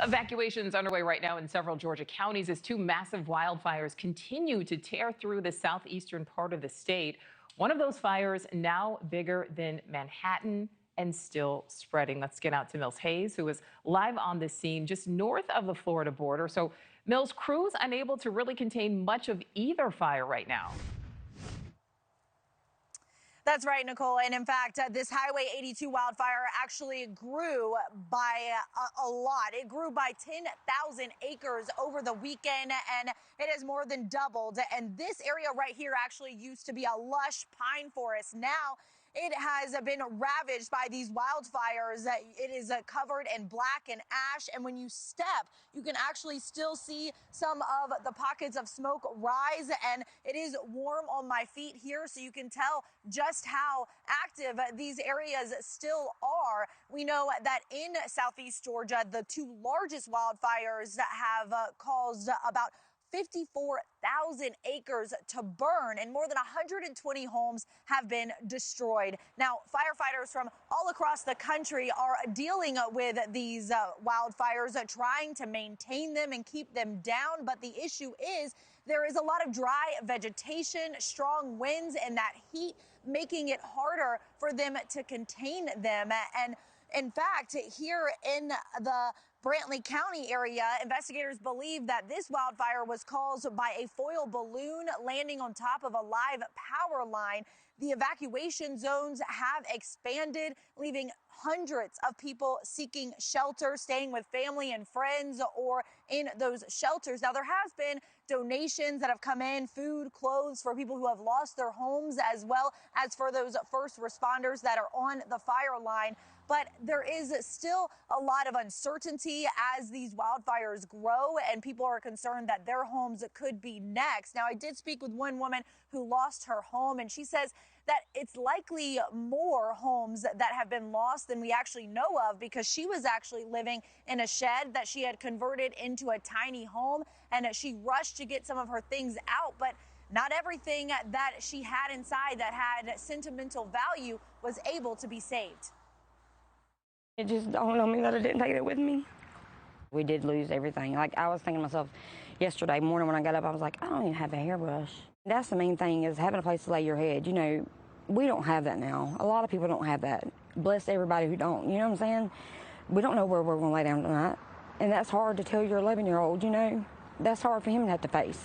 Evacuations underway right now in several Georgia counties as two massive wildfires continue to tear through the southeastern part of the state. One of those fires now bigger than Manhattan and still spreading. Let's get out to Mills Hayes, who is live on the scene just north of the Florida border. So, Mills, crews unable to really contain much of either fire right now. That's right, Nicole. And in fact, this Highway 82 wildfire actually grew by a lot. It grew by 10,000 acres over the weekend, and it has more than doubled. And this area right here actually used to be a lush pine forest. Now it has been ravaged by these wildfires. It is covered in black and ash, and when you step, you can actually still see some of the pockets of smoke rise, and it is warm on my feet here, so you can tell just how active these areas still are. We know that in southeast Georgia, the two largest wildfires have caused about 54,000 acres to burn, and more than 120 homes have been destroyed. Now, firefighters from all across the country are dealing with these wildfires, trying to maintain them and keep them down. But the issue is there is a lot of dry vegetation, strong winds, and that heat making it harder for them to contain them. And in fact, here in the Brantley County area, investigators believe that this wildfire was caused by a foil balloon landing on top of a live power line. The evacuation zones have expanded, leaving hundreds of people seeking shelter, staying with family and friends or in those shelters. Now, there has been donations that have come in, food, clothes for people who have lost their homes, as well as for those first responders that are on the fire line. But there is still a lot of uncertainty as these wildfires grow, and people are concerned that their homes could be next. Now, I did speak with one woman who lost her home, and she says that it's likely more homes that have been lost than we actually know of, because she was actually living in a shed that she had converted into a tiny home, and she rushed to get some of her things out. But not everything that she had inside that had sentimental value was able to be saved. It just dawned on me that I didn't take it with me. We did lose everything. Like, I was thinking to myself yesterday morning when I got up, I was like, I don't even have a hairbrush. That's the main thing, is having a place to lay your head. You know, we don't have that now. A lot of people don't have that. Bless everybody who don't, you know what I'm saying? We don't know where we're going to lay down tonight. And that's hard to tell your 11-year-old, you know. That's hard for him to have to face.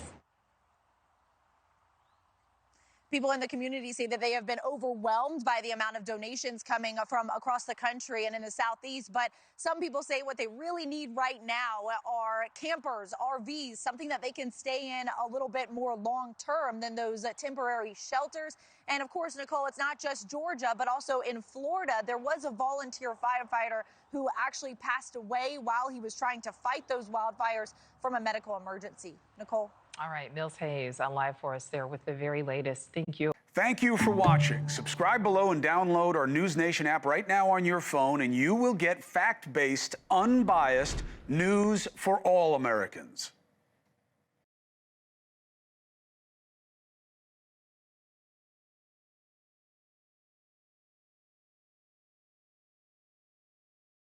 People in the community say that they have been overwhelmed by the amount of donations coming from across the country and in the southeast. But some people say what they really need right now are campers, RVs, something that they can stay in a little bit more long term than those temporary shelters. And of course, Nicole, it's not just Georgia, but also in Florida. There was a volunteer firefighter who actually passed away while he was trying to fight those wildfires from a medical emergency. Nicole? All right, Mills Hayes on live for us there with the very latest. Thank you. Thank you for watching. Subscribe below and download our NewsNation app right now on your phone, and you will get fact-based, unbiased news for all Americans.